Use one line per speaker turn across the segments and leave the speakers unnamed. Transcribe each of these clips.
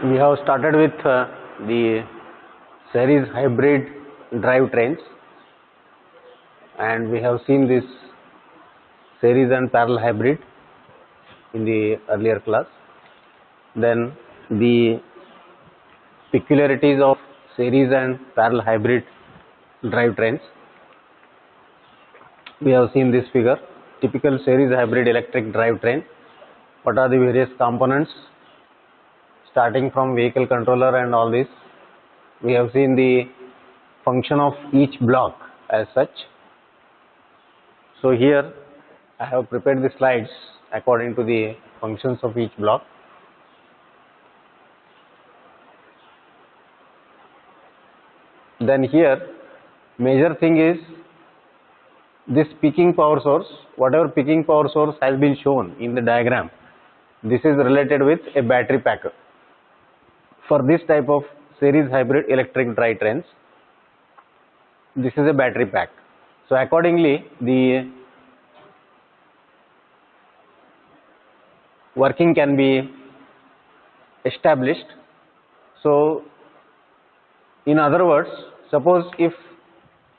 We have started with the series hybrid drivetrains, and we have seen this series and parallel hybrid in the earlier class. Then the peculiarities of series and parallel hybrid drivetrains. We have seen this figure, typical series hybrid electric drivetrain. What are the various components starting from vehicle controller and all this. We have seen the function of each block as such. So here I have prepared the slides according to the functions of each block. Then here major thing is this peaking power source. Whatever peaking power source has been shown in the diagram, this is related with a battery pack. For this type of series hybrid electric drivetrains, this is a battery pack. So accordingly the working can be established. So in other words, suppose if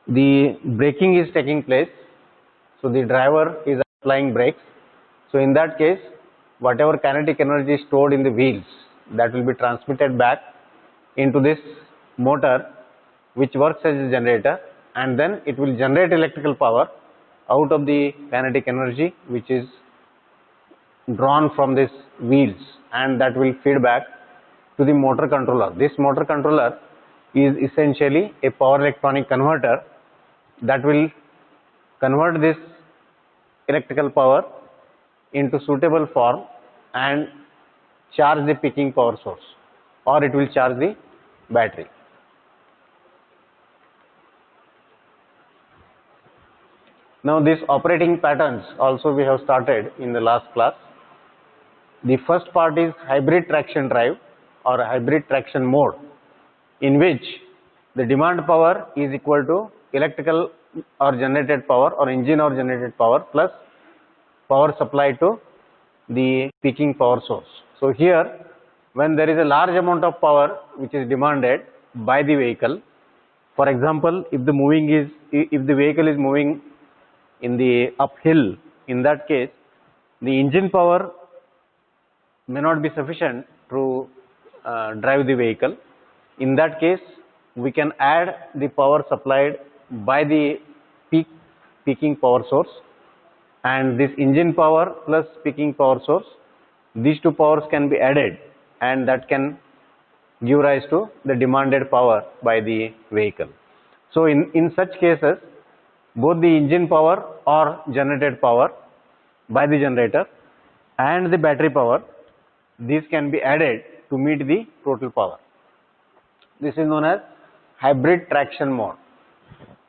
the braking is taking place, so the driver is applying brakes, so in that case whatever kinetic energy is stored in the wheels, that will be transmitted back into this motor which works as a generator, and then it will generate electrical power out of the kinetic energy which is drawn from these wheels, and that will feed back to the motor controller. This motor controller is essentially a power electronic converter that will convert this electrical power into suitable form and charge the peaking power source, or it will charge the battery. Now these operating patterns also we have started in the last class. The first part is hybrid traction drive or hybrid traction mode, in which the demand power is equal to electrical or generated power or engine or generated power plus power supply to the peaking power source. So here when there is a large amount of power which is demanded by the vehicle, for example if the vehicle is moving in the uphill, in that case the engine power may not be sufficient to drive the vehicle. In that case we can add the power supplied by the peaking power source, and this engine power plus peaking power source, these two powers can be added, and that can give rise to the demanded power by the vehicle. So in such cases both the engine power or generated power by the generator and the battery power, these can be added to meet the total power. This is known as hybrid traction mode.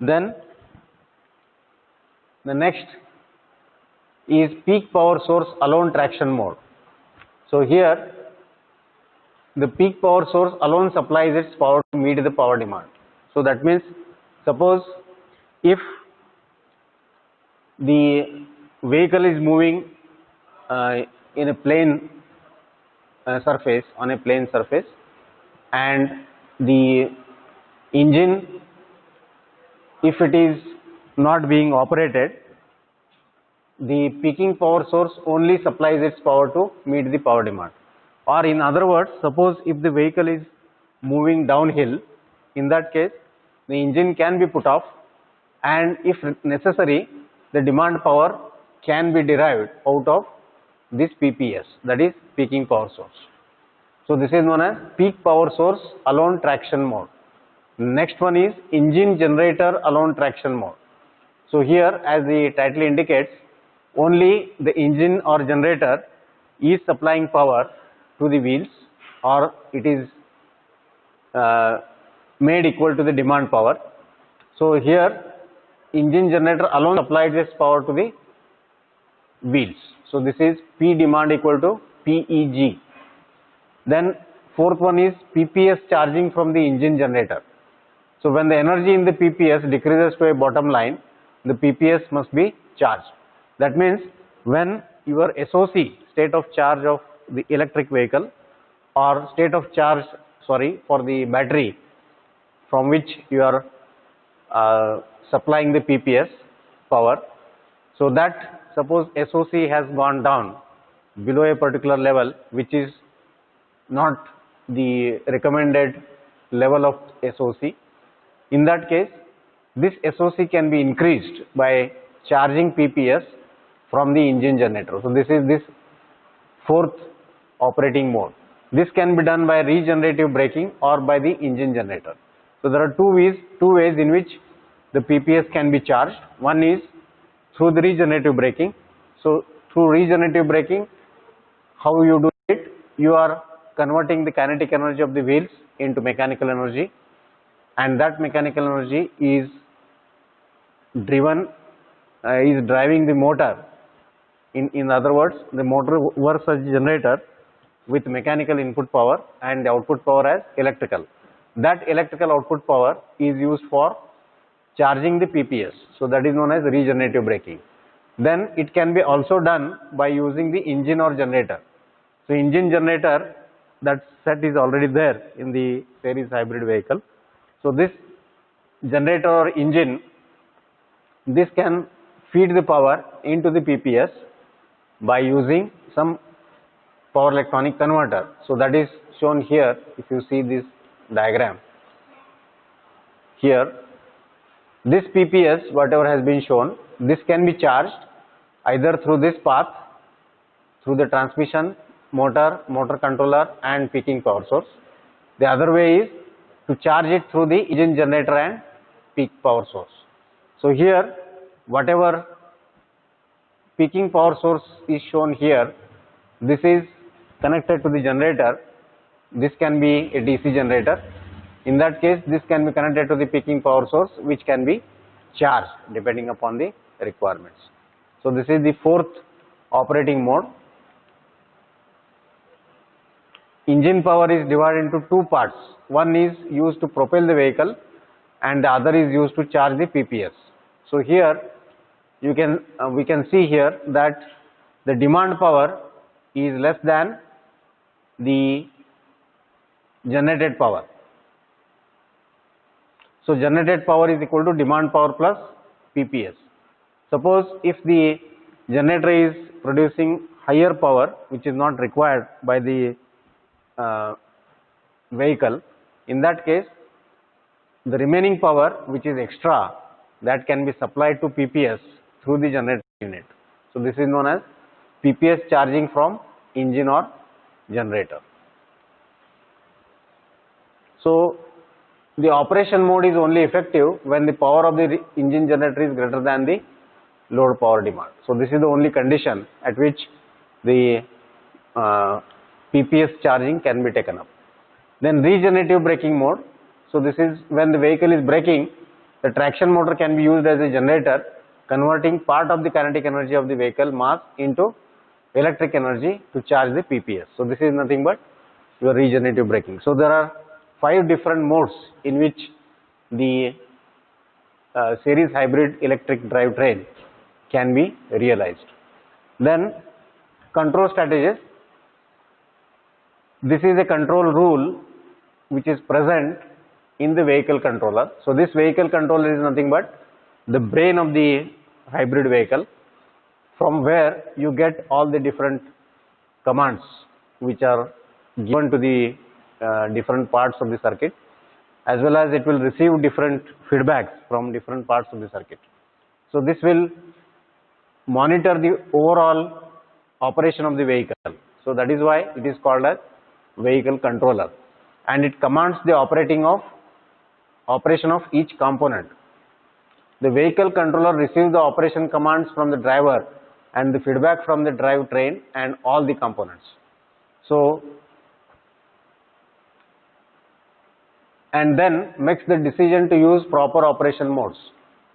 Then the next is peak power source alone traction mode. So here the peak power source alone supplies its power to meet the power demand. So that means suppose if the vehicle is moving in a plane surface, on a plane surface, and the engine, if it is not being operated, the peaking power source only supplies its power to meet the power demand. Or in other words, suppose if the vehicle is moving downhill, in that case the engine can be put off, and if necessary the demand power can be derived out of this PPS, that is peaking power source. So this is known as peak power source alone traction mode. Next one is engine generator alone traction mode. So here, as the title indicates, only the engine or generator is supplying power to the wheels, or it is made equal to the demand power. So here engine generator alone supplies its power to the wheels. So this is P demand equal to PEG. Then fourth one is PPS charging from the engine generator. So when the energy in the PPS decreases to a bottom line, the PPS must be charged. That means when your SOC, state of charge of the electric vehicle, or state of charge, sorry, for the battery from which you are supplying the PPS power. So that suppose SOC has gone down below a particular level, which is not the recommended level of SOC. In that case, this SOC can be increased by charging PPS from the engine generator. So this is this fourth operating mode. This can be done by regenerative braking or by the engine generator. So there are two ways in which the PPS can be charged. One is through the regenerative braking. So through regenerative braking, how you do it? You are converting the kinetic energy of the wheels into mechanical energy, and that mechanical energy is driving the motor. In other words, the motor works as a generator with mechanical input power and the output power as electrical. That electrical output power is used for charging the PPS. So that is known as regenerative braking. Then it can be also done by using the engine or generator. So engine generator, that set is already there in the series hybrid vehicle. So this generator or engine, this can feed the power into the PPS by using some power electronic converter. So that is shown here. If you see this diagram here, this PPS, whatever has been shown, this can be charged either through this path, through the transmission, motor controller and peaking power source. The other way is to charge it through the engine generator and peak power source. So here, whatever peaking power source is shown here, this is connected to the generator. This can be a DC generator. In that case, this can be connected to the peaking power source, which can be charged depending upon the requirements. So this is the fourth operating mode. Engine power is divided into two parts. One is used to propel the vehicle and the other is used to charge the PPS. So here we can see here that the demand power is less than the generated power. So generated power is equal to demand power plus PPS. Suppose if the generator is producing higher power, which is not required by the vehicle, in that case the remaining power which is extra, that can be supplied to PPS through the generator unit. So this is known as PPS charging from engine or generator. So the operation mode is only effective when the power of the engine generator is greater than the load power demand. So this is the only condition at which the PPS charging can be taken up. Then regenerative braking mode. So this is when the vehicle is braking, the traction motor can be used as a generator, converting part of the kinetic energy of the vehicle mass into electric energy to charge the PPS. So this is nothing but your regenerative braking. So there are 5 different modes in which the series hybrid electric drivetrain can be realized. Then control strategies. This is a control rule which is present in the vehicle controller. So this vehicle controller is nothing but the brain of the hybrid vehicle, from where you get all the different commands which are given to the different parts of the circuit, as well as it will receive different feedbacks from different parts of the circuit. So this will monitor the overall operation of the vehicle. So that is why it is called as vehicle controller, and it commands the operation of each component. The vehicle controller receives the operation commands from the driver and the feedback from the drivetrain and all the components. So, and then makes the decision to use proper operation modes.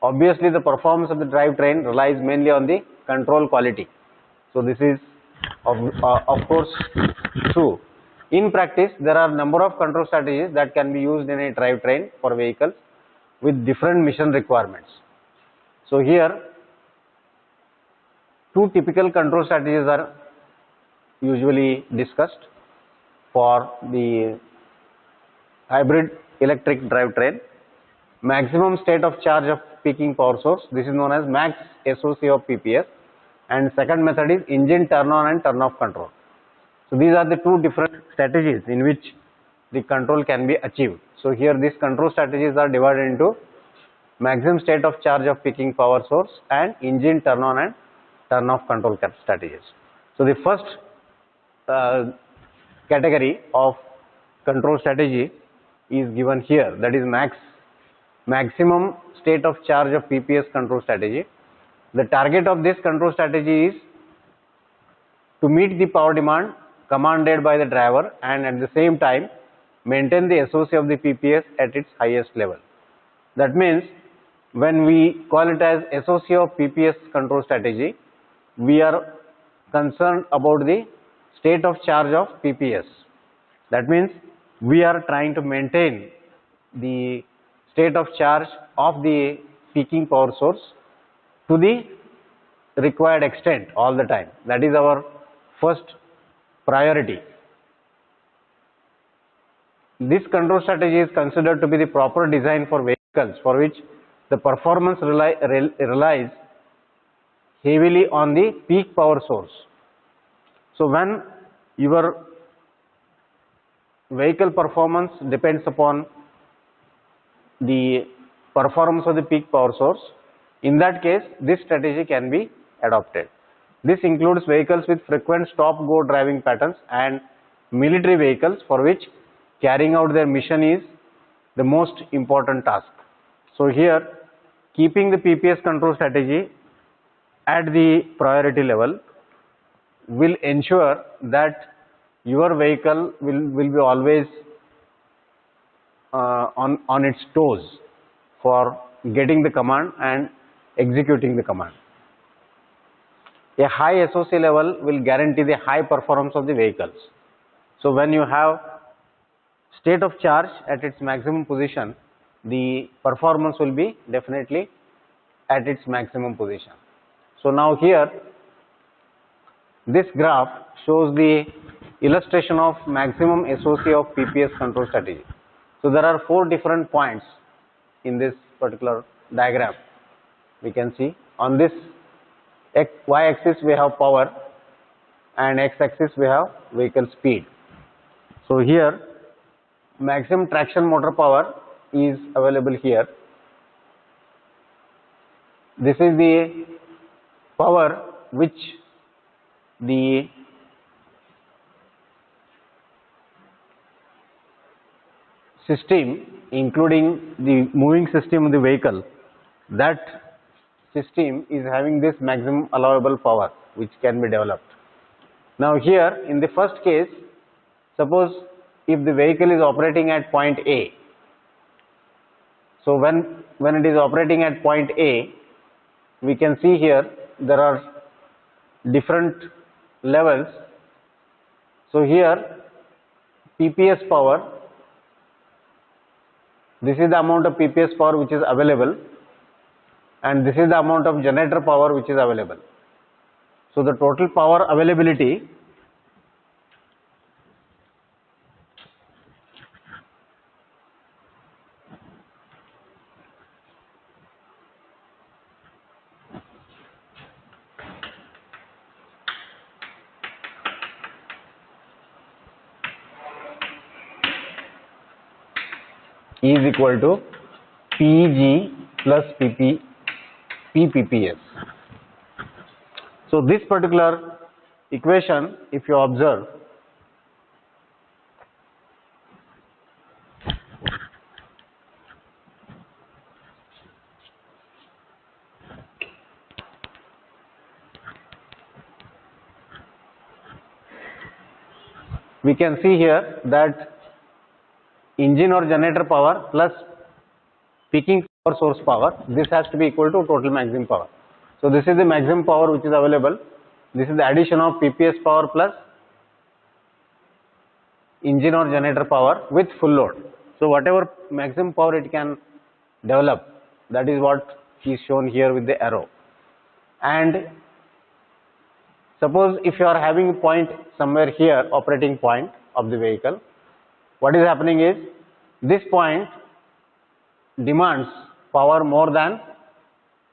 Obviously, the performance of the drivetrain relies mainly on the control quality. So this is of course true. In practice, there are a number of control strategies that can be used in a drivetrain for vehicles with different mission requirements. So here, 2 typical control strategies are usually discussed. for the hybrid electric drivetrain. Maximum state of charge of peaking power source, this is known as max SOC of PPS, and second method is engine turn on and turn off control. So these are the two different strategies in which the control can be achieved. So here these control strategies are divided into maximum state of charge of peaking power source and engine turn on and turn off control strategies. So the first category of control strategy is given here, that is maximum state of charge of PPS control strategy. The target of this control strategy is to meet the power demand commanded by the driver and at the same time maintain the SOC of the PPS at its highest level. That means when we call it as SOC of PPS control strategy, we are concerned about the state of charge of PPS. That means we are trying to maintain the state of charge of the peaking power source to the required extent all the time. That is our first priority. This control strategy is considered to be the proper design for vehicles for which the performance relies heavily on the peak power source. So when your vehicle performance depends upon the performance of the peak power source, in that case this strategy can be adopted. This includes vehicles with frequent stop-go driving patterns and military vehicles for which carrying out their mission is the most important task. So here keeping the PPS control strategy at the priority level will ensure that your vehicle will be always on its toes for getting the command and executing the command. A high SOC level will guarantee the high performance of the vehicles. So when you have state of charge at its maximum position, the performance will be definitely at its maximum position. So now here this graph shows the illustration of maximum SOC of PPS control strategy. So there are 4 different points in this particular diagram. We can see on this y-axis we have power and x-axis we have vehicle speed. So here maximum traction motor power is available here. This is the power which the system, including the moving system of the vehicle, that system is having this maximum allowable power which can be developed. Now here in the first case, suppose if the vehicle is operating at point A, so when it is operating at point A, we can see here there are different levels. So here PPS power, this is the amount of PPS power which is available, and this is the amount of generator power which is available. So the total power availability is equal to PG plus PPS. So this particular equation, if you observe, we can see here that engine or generator power plus peaking power source power, this has to be equal to total maximum power. So this is the maximum power which is available. This is the addition of PPS power plus engine or generator power with full load. So whatever maximum power it can develop, that is what is shown here with the arrow. And suppose if you are having a point somewhere here, operating point, of the vehicle. What is happening is, this point demands power more than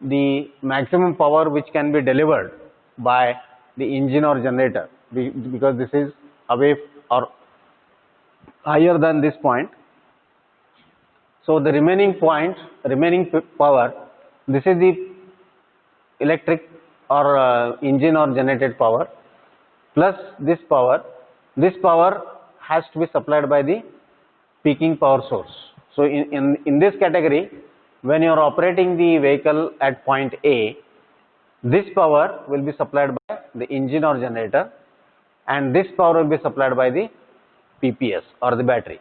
the maximum power which can be delivered by the engine or generator, because this is away or higher than this point. So the remaining power, this is the electric or engine or generated power, plus this power. This power has to be supplied by the peaking power source. So in this category, when you are operating the vehicle at point A, this power will be supplied by the engine or generator, and this power will be supplied by the PPS or the battery.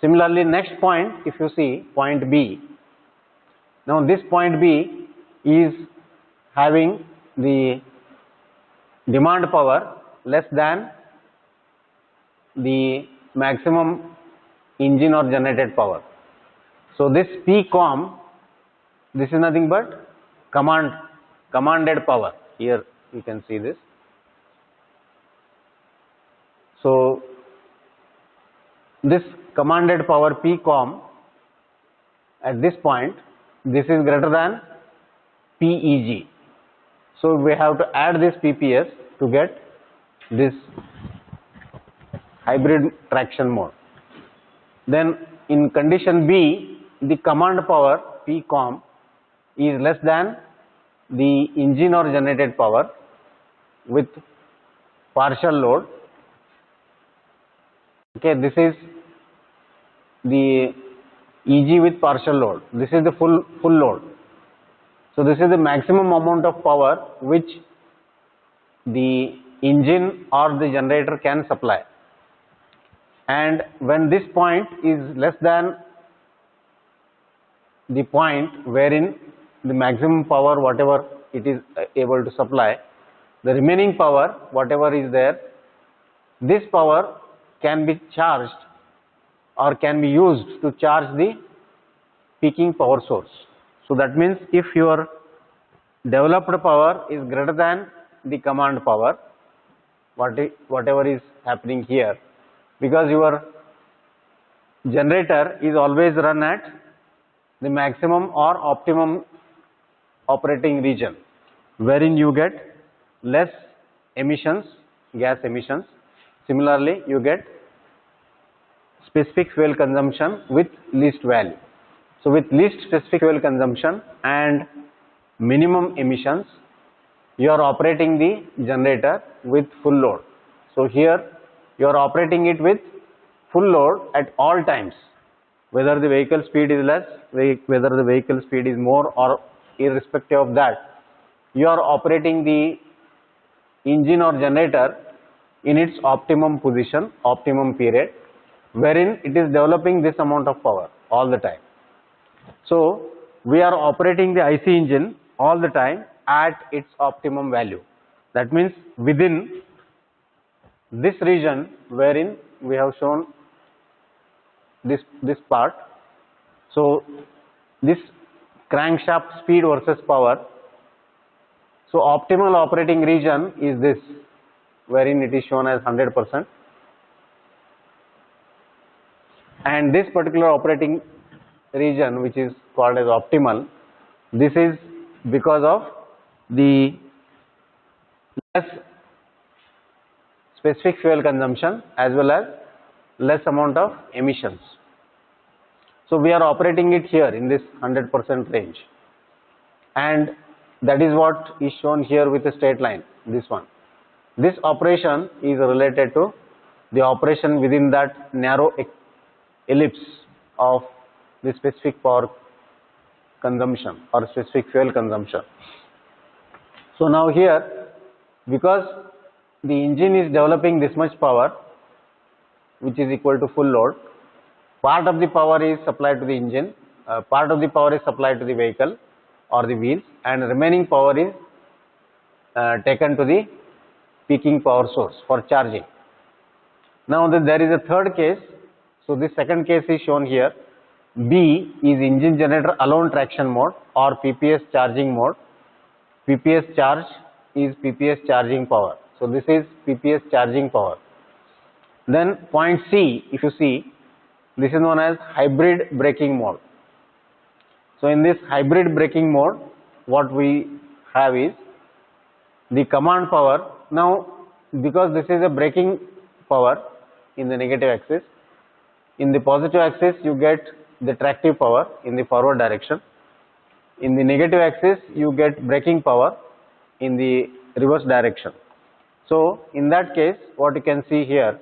Similarly, next point, if you see point B, now this point B is having the demand power less than the maximum engine or generated power. So this PCOM, this is nothing but commanded power. Here you can see this. So this commanded power PCOM at this point, this is greater than PEG. So we have to add this PPS to get this hybrid traction mode. Then in condition B, the command power PCOM is less than the engine or generated power with partial load. Okay, this is the EG with partial load. This is the full load. So this is the maximum amount of power which the engine or the generator can supply. And when this point is less than the point wherein the maximum power, whatever it is able to supply, the remaining power, whatever is there, this power can be charged or can be used to charge the peaking power source. So that means if your developed power is greater than the command power, whatever is happening here, because your generator is always run at the maximum or optimum operating region, wherein you get less emissions, gas emissions. Similarly, you get specific fuel consumption with least value. So with least specific fuel consumption and minimum emissions, you are operating the generator with full load. So here you are operating it with full load at all times, whether the vehicle speed is less, whether the vehicle speed is more, or irrespective of that, you are operating the engine or generator in its optimum position, optimum period, wherein it is developing this amount of power all the time. So we are operating the IC engine all the time at its optimum value. That means within this region wherein we have shown this part. So this crankshaft speed versus power. So optimal operating region is this, wherein it is shown as 100%. And this particular operating region, which is called as optimal, this is because of the less specific fuel consumption as well as less amount of emissions. So we are operating it here in this 100% range, and that is what is shown here with a straight line, this one. This operation is related to the operation within that narrow ellipse of the specific power consumption or specific fuel consumption. So now here, because the engine is developing this much power, which is equal to full load, part of the power is supplied to the engine, part of the power is supplied to the vehicle or the wheels, and remaining power is taken to the peaking power source for charging. Now there is a third case. So this second case is shown here. B is engine generator alone traction mode or PPS charging mode. PPS charge is PPS charging power. So this is PPS charging power. Then point C, if you see, this is known as hybrid braking mode. So in this hybrid braking mode, what we have is the command power. Now, because this is a braking power in the negative axis, in the positive axis you get the tractive power in the forward direction. In the negative axis you get braking power in the reverse direction. So in that case, what you can see here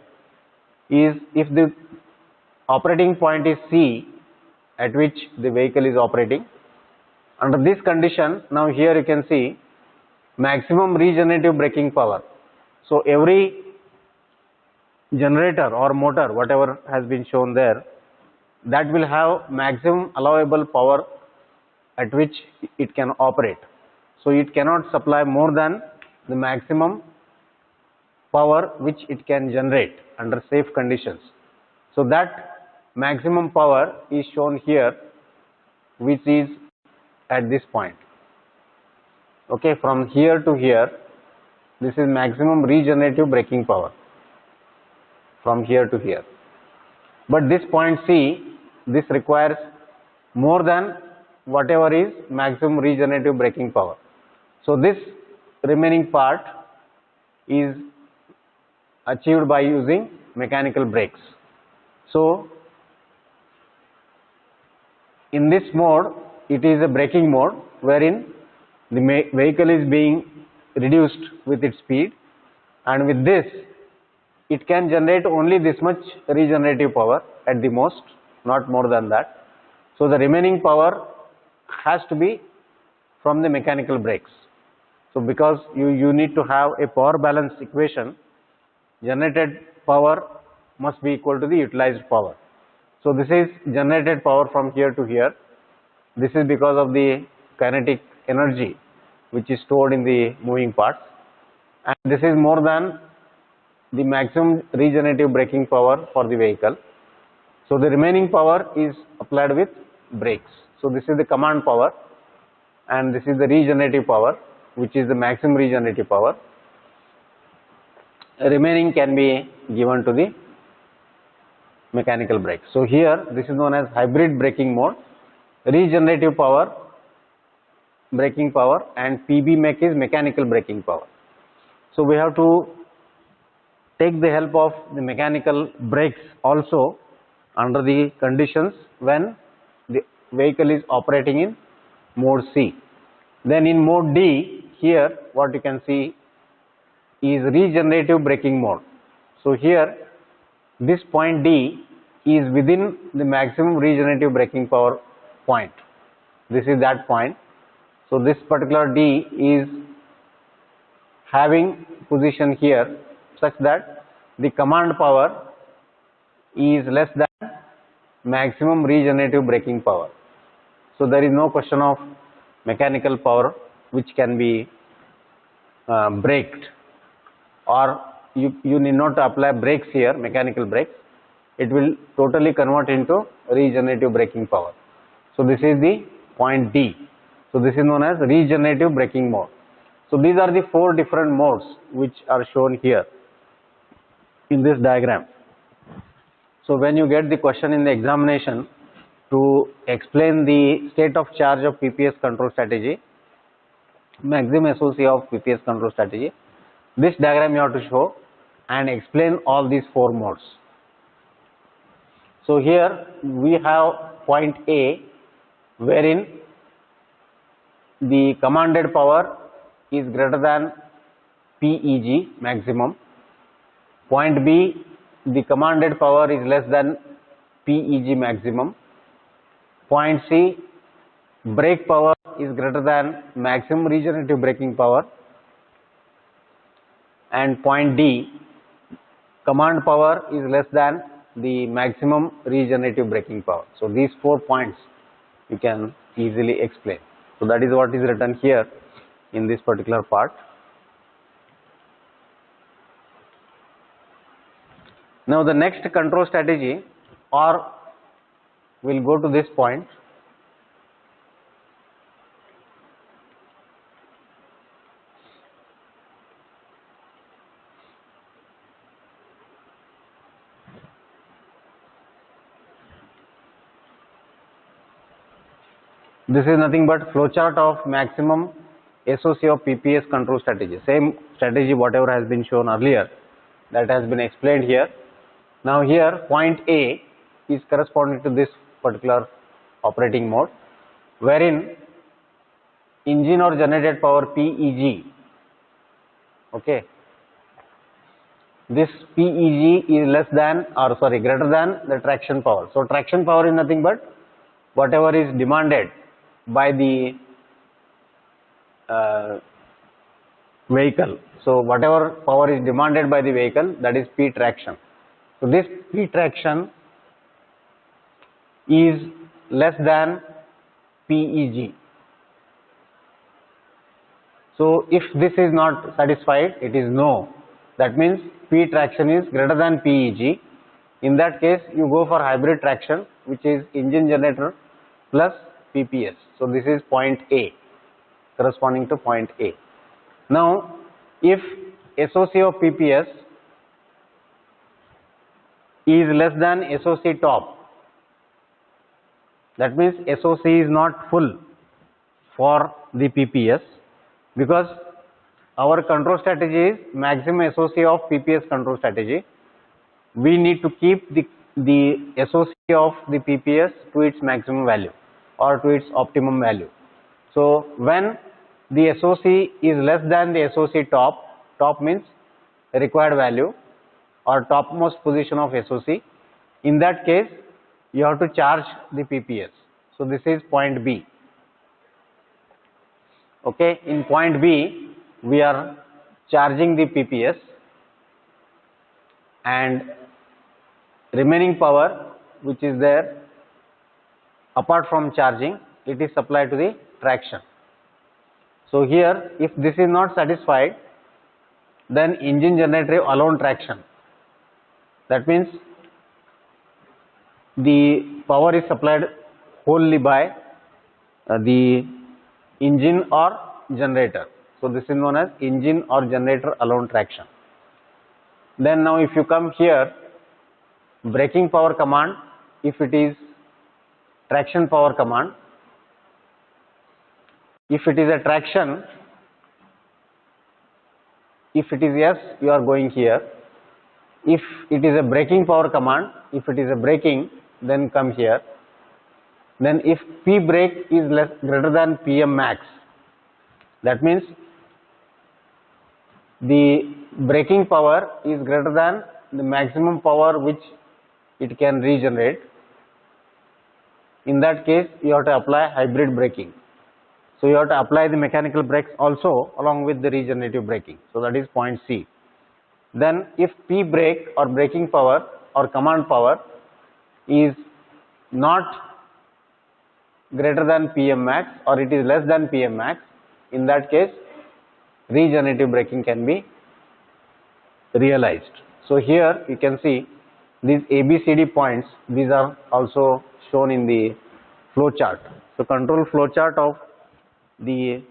is, if the operating point is C at which the vehicle is operating, under this condition, now here you can see maximum regenerative braking power. So every generator or motor, whatever has been shown there, that will have maximum allowable power at which it can operate. So it cannot supply more than the maximum power which it can generate under safe conditions. So that maximum power is shown here, which is at this point. Okay, from here to here, this is maximum regenerative braking power from here to here. But this point C, this requires more than whatever is maximum regenerative braking power. So this remaining part is achieved by using mechanical brakes. So in this mode, it is a braking mode wherein the vehicle is being reduced with its speed, and with this it can generate only this much regenerative power at the most, not more than that. So the remaining power has to be from the mechanical brakes. So because you need to have a power balance equation, generated power must be equal to the utilized power. So this is generated power from here to here. This is because of the kinetic energy which is stored in the moving parts, and this is more than the maximum regenerative braking power for the vehicle. So the remaining power is applied with brakes. So this is the command power, and this is the regenerative power, which is the maximum regenerative power. Remaining can be given to the mechanical brake. So here this is known as hybrid braking mode. Regenerative power, braking power, and PB mech is mechanical braking power. So we have to take the help of the mechanical brakes also under the conditions when the vehicle is operating in mode C. Then in mode D, here what you can see is regenerative braking mode. So here this point D is within the maximum regenerative braking power point. This is that point. So this particular D is having position here such that the command power is less than maximum regenerative braking power. So there is no question of mechanical power which can be braked, or you need not apply brakes here, mechanical brakes. It will totally convert into regenerative braking power. So this is the point D. So this is known as regenerative braking mode. So these are the 4 different modes which are shown here in this diagram. So when you get the question in the examination to explain the state of charge of PPS control strategy, maximum SOC of PPS control strategy, this diagram you have to show and explain all these 4 modes. So here we have point A, wherein the commanded power is greater than PEG maximum. Point B, the commanded power is less than PEG maximum. Point C, brake power is greater than maximum regenerative braking power. And point D, command power is less than the maximum regenerative braking power. So these 4 points you can easily explain. So that is what is written here in this particular part. Now the next control strategy, or we'll go to this point. This is nothing but flowchart of maximum SOC of PPS control strategy. Same strategy whatever has been shown earlier, that has been explained here. Now here point A is corresponding to this particular operating mode, wherein engine or generated power PEG, okay, this PEG is less than, or sorry, greater than the traction power. So traction power is nothing but whatever is demanded by the vehicle. So whatever power is demanded by the vehicle, that is P traction. So this P traction is less than PEG. So if this is not satisfied, it is no. That means P traction is greater than PEG. In that case, you go for hybrid traction, which is engine generator plus PPS. So this is point A, corresponding to point A. Now, if SOC of PPS is less than SOC top, that means SOC is not full for the PPS, because our control strategy is maximum SOC of PPS control strategy. We need to keep the SOC of the PPS to its maximum value or to its optimum value. So when the SOC is less than the SOC top means required value or topmost position of SOC, in that case you have to charge the PPS. So this is point B. Okay, in point B we are charging the PPS, and remaining power which is there apart from charging, it is supplied to the traction. So here if this is not satisfied, then engine generator alone traction. That means the power is supplied wholly by the engine or generator. So this is known as engine or generator alone traction. Then now if you come here, braking power command, if it is traction power command, if it is a traction, if it is yes, you are going here. If it is a braking power command, if it is a braking, then come here. Then if P brake is greater than PM max, that means the braking power is greater than the maximum power which it can regenerate. In that case, you have to apply hybrid braking. So you have to apply the mechanical brakes also along with the regenerative braking. So that is point C. Then if P brake or braking power or command power is not greater than PM max or it is less than PM max, in that case regenerative braking can be realized. So here you can see these ABCD points, these are also shown in the flow chart. So control flow chart of the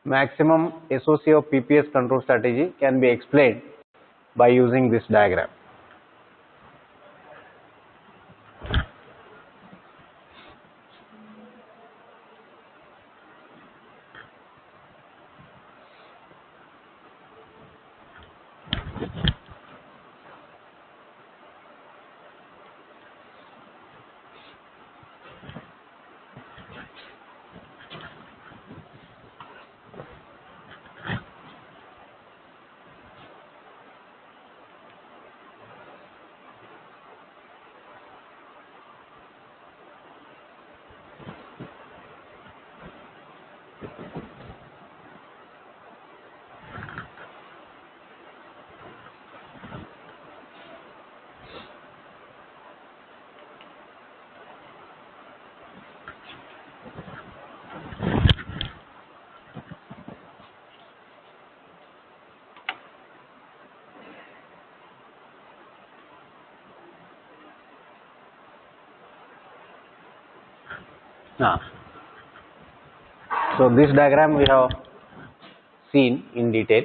maximum SOC of PPS control strategy can be explained by using this diagram. So this diagram we have seen in detail.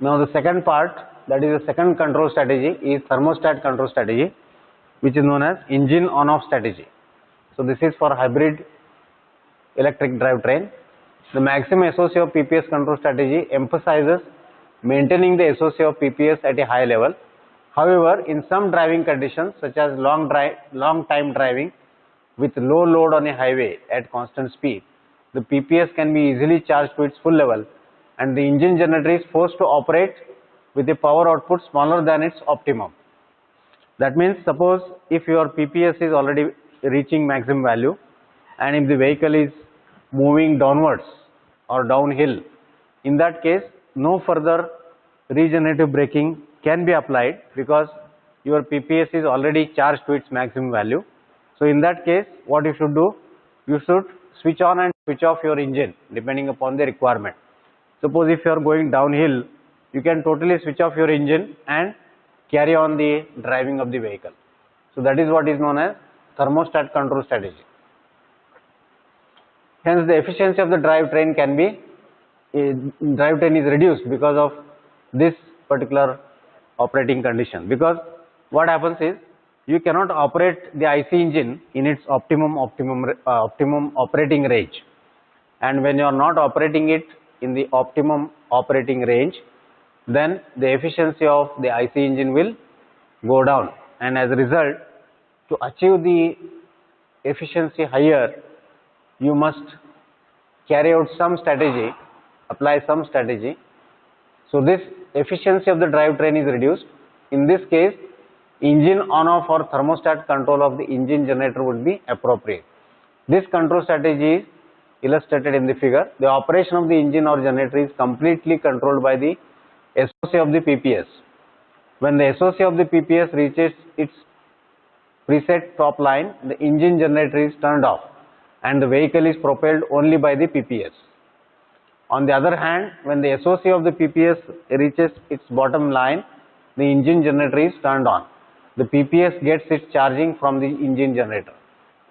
Now the second part, that is the second control strategy, is thermostat control strategy, which is known as engine on-off strategy. So this is for hybrid electric drivetrain. The maximum SOC of PPS control strategy emphasizes maintaining the SOC of PPS at a high level. However, in some driving conditions such as long time driving with low load on a highway at constant speed, the PPS can be easily charged to its full level and the engine generator is forced to operate with a power output smaller than its optimum. That means, suppose if your PPS is already reaching maximum value and if the vehicle is moving downwards or downhill, in that case no further regenerative braking can be applied because your PPS is already charged to its maximum value. So in that case, what you should do, you should switch on and switch off your engine depending upon the requirement. Suppose if you are going downhill, you can totally switch off your engine and carry on the driving of the vehicle. So that is what is known as thermostat control strategy. Hence the efficiency of the drivetrain is reduced because of this particular operating condition, because what happens is you cannot operate the IC engine in its optimum operating range, and when you are not operating it in the optimum operating range, then the efficiency of the IC engine will go down, and as a result, to achieve the efficiency higher, you must carry out some strategy, apply some strategy. So this efficiency of the drivetrain is reduced. In this case, engine on-off or thermostat control of the engine generator would be appropriate. This control strategy is illustrated in the figure. The operation of the engine or generator is completely controlled by the SOC of the PPS. When the SOC of the PPS reaches its preset top line, the engine generator is turned off and the vehicle is propelled only by the PPS. On the other hand, when the SOC of the PPS reaches its bottom line, the engine generator is turned on. The PPS gets its charging from the engine generator.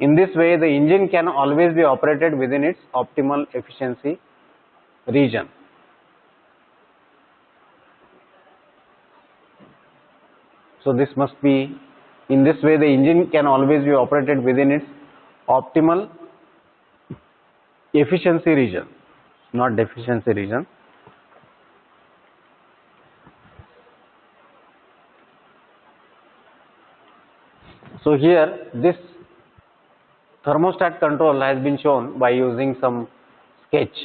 In this way, the engine can always be operated within its optimal efficiency region. So this must be, in this way the engine can always be operated within its optimal efficiency region, not deficiency region. So here this thermostat control has been shown by using some sketch.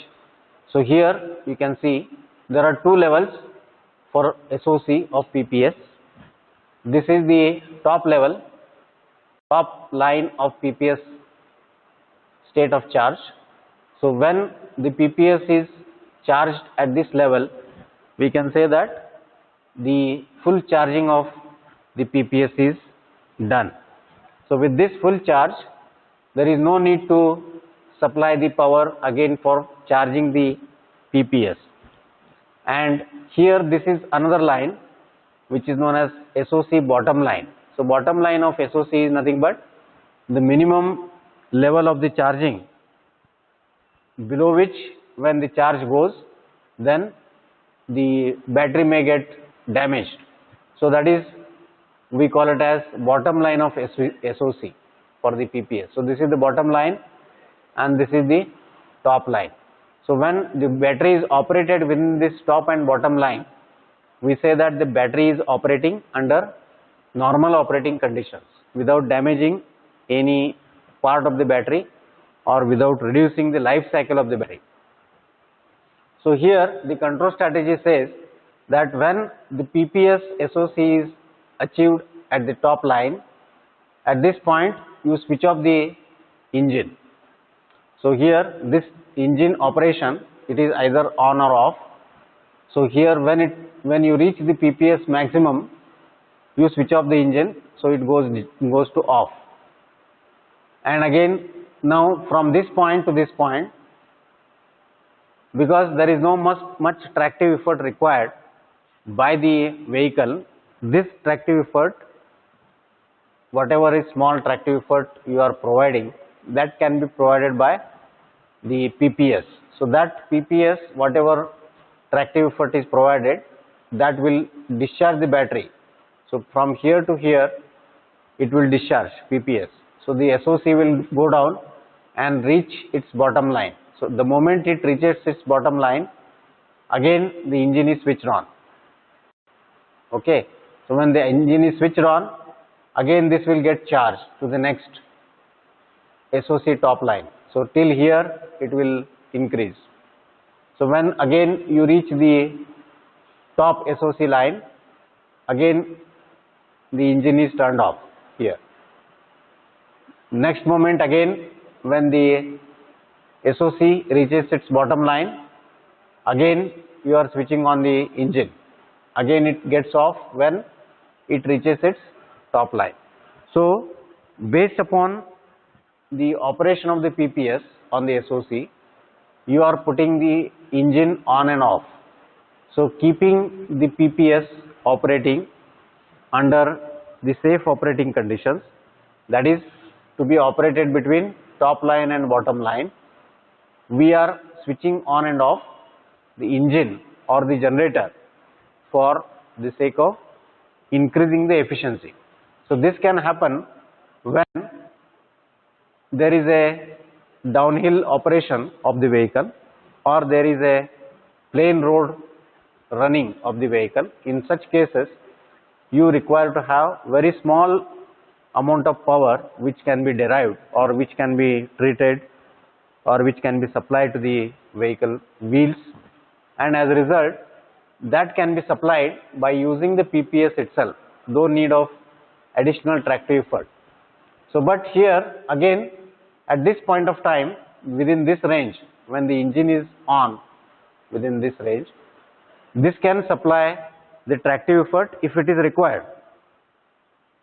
So here you can see there are two levels for SOC of PPS. This is the top level, top line of PPS state of charge. So when the PPS is charged at this level, we can say that the full charging of the PPS is done. So with this full charge, there is no need to supply the power again for charging the PPS. And here this is another line which is known as SOC bottom line. So bottom line of SOC is nothing but the minimum level of the charging, below which when the charge goes, then the battery may get damaged. So that is, we call it as bottom line of SOC for the PPS. So this is the bottom line and this is the top line. So when the battery is operated within this top and bottom line, we say that the battery is operating under normal operating conditions without damaging any part of the battery or without reducing the life cycle of the battery. So here the control strategy says that when the PPS SOC is achieved at the top line, at this point you switch off the engine. So here this engine operation, it is either on or off. So here when you reach the PPS maximum, you switch off the engine, so it goes to off. And again, now from this point to this point, because there is no much tractive effort required by the vehicle, this tractive effort, whatever is small tractive effort you are providing, that can be provided by the PPS. So that PPS, whatever tractive effort is provided, that will discharge the battery. So from here to here it will discharge PPS. So the SOC will go down and reach its bottom line. So the moment it reaches its bottom line, again the engine is switched on. Okay, so when the engine is switched on, again this will get charged to the next SOC top line. So till here it will increase. So when again you reach the top SOC line, again the engine is turned off here. Next moment again when the SOC reaches its bottom line, again you are switching on the engine. Again it gets off when it reaches its top line. So based upon the operation of the PPS on the SOC, you are putting the engine on and off. So keeping the PPS operating under the safe operating conditions, that is to be operated between top line and bottom line, we are switching on and off the engine or the generator for the sake of increasing the efficiency. So this can happen when there is a downhill operation of the vehicle or there is a plain road running of the vehicle. In such cases, you require to have very small amount of power which can be derived or which can be treated or which can be supplied to the vehicle wheels, and as a result that can be supplied by using the PPS itself, no need of additional tractive effort. So but here again at this point of time, within this range, when the engine is on within this range, this can supply the tractive effort if it is required,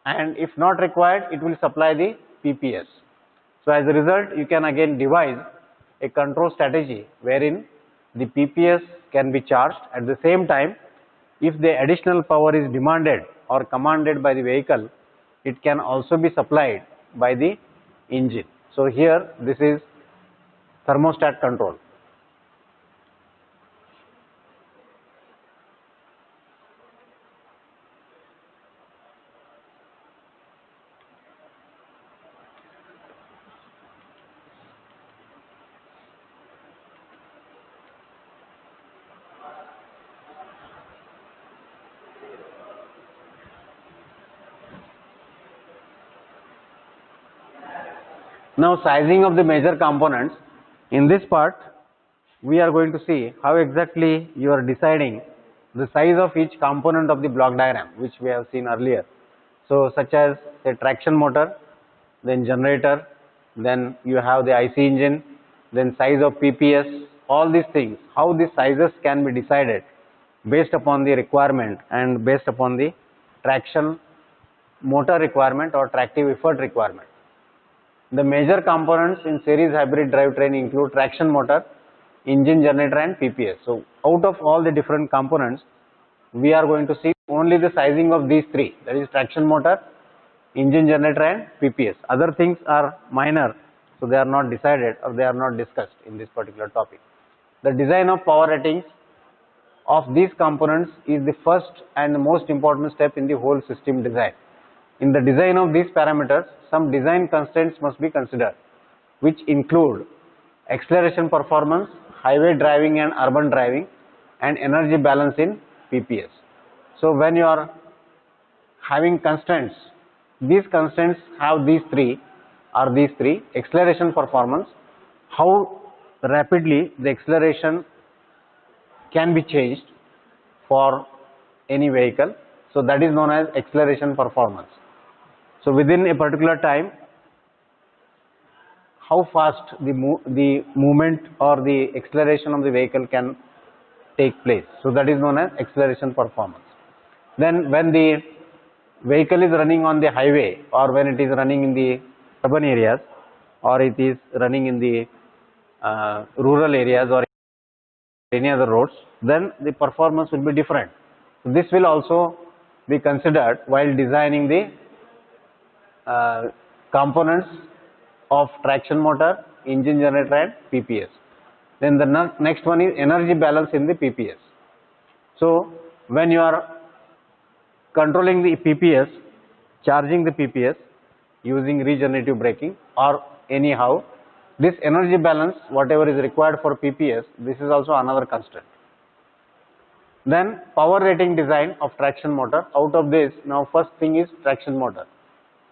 and if not required it will supply the PPS. So as a result you can again devise a control strategy wherein the PPS can be charged. At the same time, if the additional power is demanded or commanded by the vehicle, it can also be supplied by the engine. So here this is thermostat control. Now sizing of the major components. In this part we are going to see how exactly you are deciding the size of each component of the block diagram, which we have seen earlier. So such as a traction motor, then generator, then you have the IC engine, then size of PPS, all these things, how these sizes can be decided based upon the requirement and based upon the traction motor requirement or tractive effort requirement. The major components in series hybrid drivetrain include traction motor, engine, generator and PPS. So out of all the different components, we are going to see only the sizing of these three, that is traction motor, engine, generator and PPS. Other things are minor, so they are not decided or they are not discussed in this particular topic. The design of power ratings of these components is the first and the most important step in the whole system design. In the design of these parameters, some design constraints must be considered, which include acceleration performance, highway driving and urban driving, and energy balance in PPS. So when you are having constraints, these constraints have these three, acceleration performance, how rapidly the acceleration can be changed for any vehicle. So that is known as acceleration performance. So within a particular time, how fast the movement or the acceleration of the vehicle can take place. So that is known as acceleration performance. Then when the vehicle is running on the highway or when it is running in the urban areas or it is running in the rural areas or any other roads, then the performance will be different. So this will also be considered while designing the components of traction motor, engine, generator and PPS. Then the next one is energy balance in the PPS. So when you are controlling the PPS, charging the PPS, using regenerative braking, or anyhow this energy balance whatever is required for PPS, this is also another constraint. Then power rating design of traction motor. Out of this, now first thing is traction motor.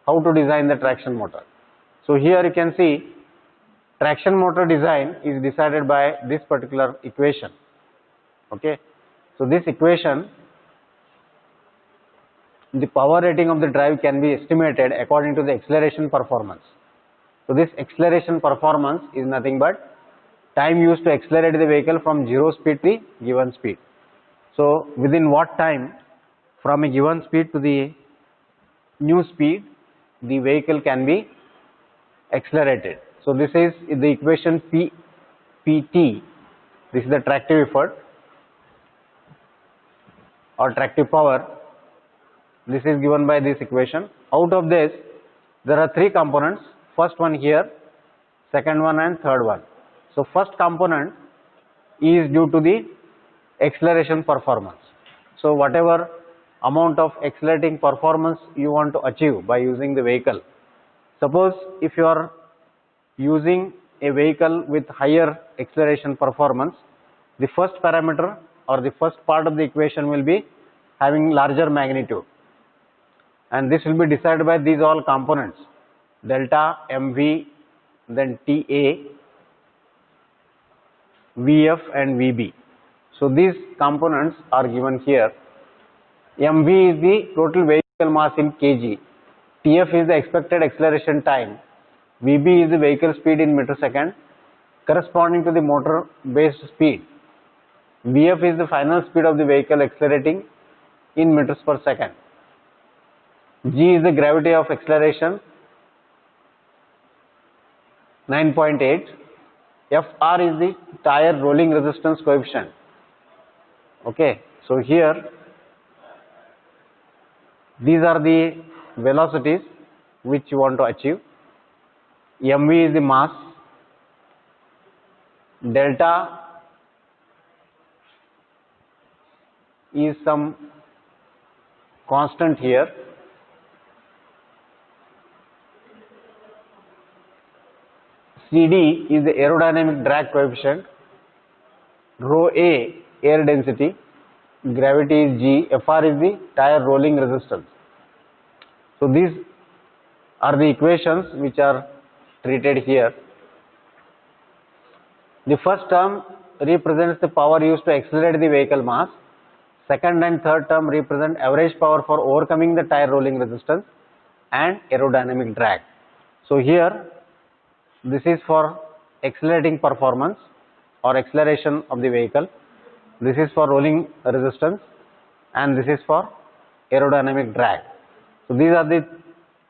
How to design the traction motor? So here you can see traction motor design is decided by this particular equation. Okay, so this equation, the power rating of the drive can be estimated according to the acceleration performance. So this acceleration performance is nothing but time used to accelerate the vehicle from 0 speed to the given speed. So within what time from a given speed to the new speed the vehicle can be accelerated. So this is the equation PT. This is the tractive effort or tractive power. This is given by this equation. Out of this there are three components. First one here, second one and third one. So first component is due to the acceleration performance. So whatever amount of accelerating performance you want to achieve by using the vehicle. Suppose if you are using a vehicle with higher acceleration performance, the first parameter or the first part of the equation will be having larger magnitude, and this will be decided by these all components, delta, mv, then ta, vf and vb. So these components are given here. mv is the total vehicle mass in kg, tf is the expected acceleration time, vb is the vehicle speed in meter second corresponding to the motor based speed, vf is the final speed of the vehicle accelerating in meters per second, g is the gravity of acceleration 9.8, fr is the tire rolling resistance coefficient. Okay, so here these are the velocities which you want to achieve. mv is the mass, delta is some constant here, CD is the aerodynamic drag coefficient, rho A air density, gravity is G, Fr is the tire rolling resistance. So these are the equations which are treated here. The first term represents the power used to accelerate the vehicle mass. Second and third term represent average power for overcoming the tire rolling resistance and aerodynamic drag. So here this is for accelerating performance or acceleration of the vehicle, this is for rolling resistance, and this is for aerodynamic drag. So these are the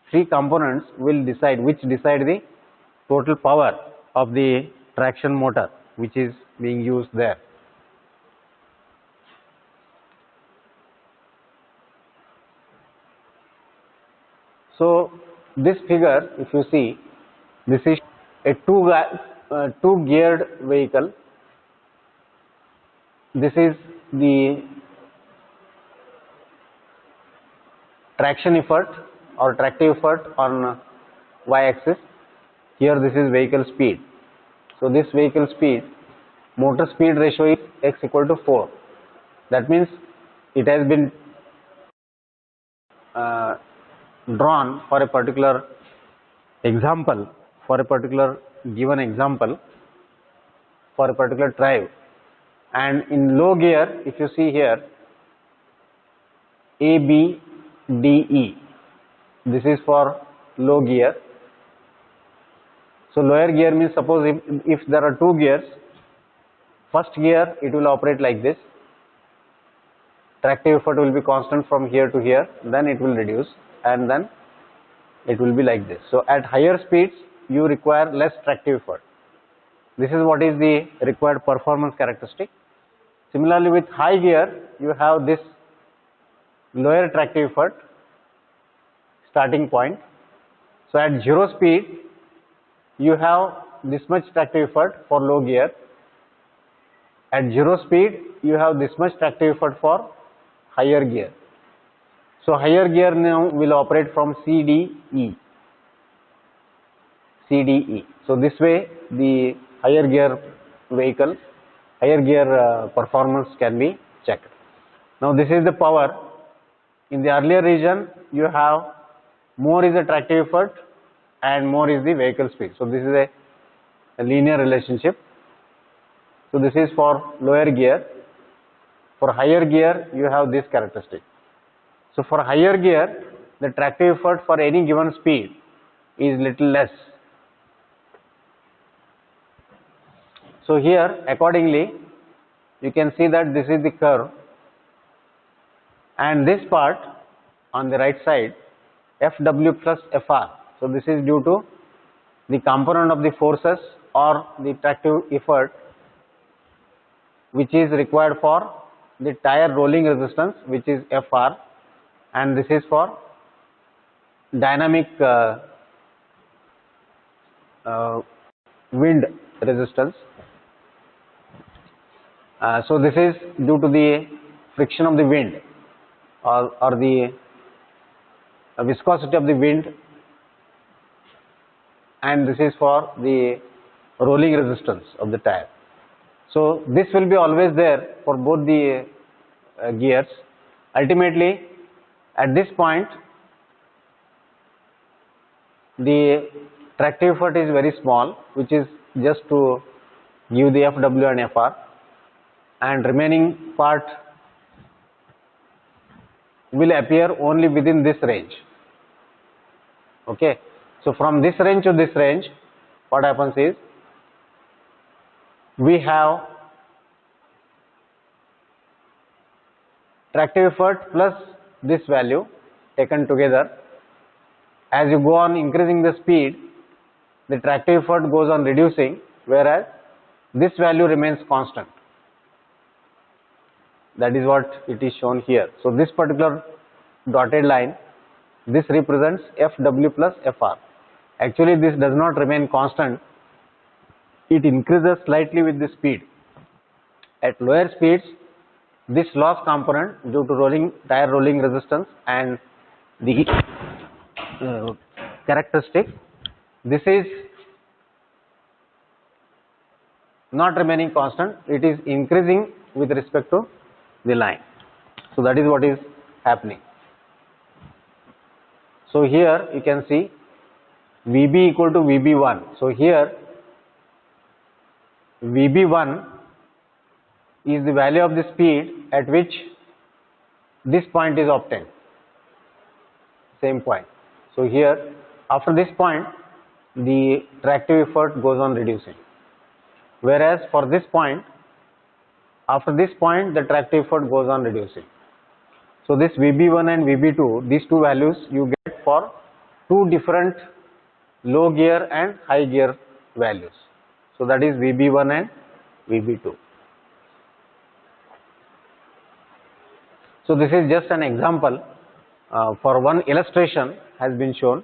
three components which decide the total power of the traction motor which is being used there. So this figure, if you see, this is a two geared vehicle. This is the traction effort or tractive effort on y-axis. Here this is vehicle speed. So this vehicle speed, motor speed ratio is x equal to 4. That means it has been drawn for a particular example, for a particular given example, for a particular drive. And in low gear, if you see here, A, B, D, E, this is for low gear. So lower gear means, suppose if there are two gears, first gear it will operate like this, tractive effort will be constant from here to here, then it will reduce and then it will be like this. So at higher speeds you require less tractive effort. This is what is the required performance characteristic. Similarly with high gear you have this lower tractive effort starting point. So at 0 speed you have this much tractive effort for low gear. At 0 speed you have this much tractive effort for higher gear. So higher gear now will operate from C, D, E. CDE. So this way the higher gear vehicle, higher gear performance can be checked. Now this is the power. In the earlier region you have more is the tractive effort and more is the vehicle speed. So this is a linear relationship. So this is for lower gear. For higher gear you have this characteristic. So for higher gear the tractive effort for any given speed is little less. So here accordingly you can see that this is the curve, and this part on the right side Fw plus Fr. So this is due to the component of the forces or the tractive effort which is required for the tire rolling resistance, which is Fr, and this is for dynamic wind resistance. So this is due to the friction of the wind or the viscosity of the wind, and this is for the rolling resistance of the tire. So this will be always there for both the gears. Ultimately at this point the tractive effort is very small, which is just to give the Fw and Fr, and remaining part will appear only within this range. Okay, so from this range to this range what happens is we have tractive effort plus this value taken together. As you go on increasing the speed, the tractive effort goes on reducing, whereas this value remains constant. That is what it is shown here. So this particular dotted line, this represents Fw plus Fr. Actually this does not remain constant, it increases slightly with the speed. At lower speeds this loss component due to tire rolling resistance and the characteristic, this is not remaining constant, it is increasing with respect to the line. So that is what is happening. So here you can see Vb equal to Vb1. So here Vb1 is the value of the speed at which this point is obtained, same point. So here after this point the tractive effort goes on reducing, whereas for this point, after this point the tractive effort goes on reducing. So this Vb1 and Vb2, these two values you get for two different low gear and high gear values. So that is Vb1 and Vb2. So this is just an example, for one illustration has been shown.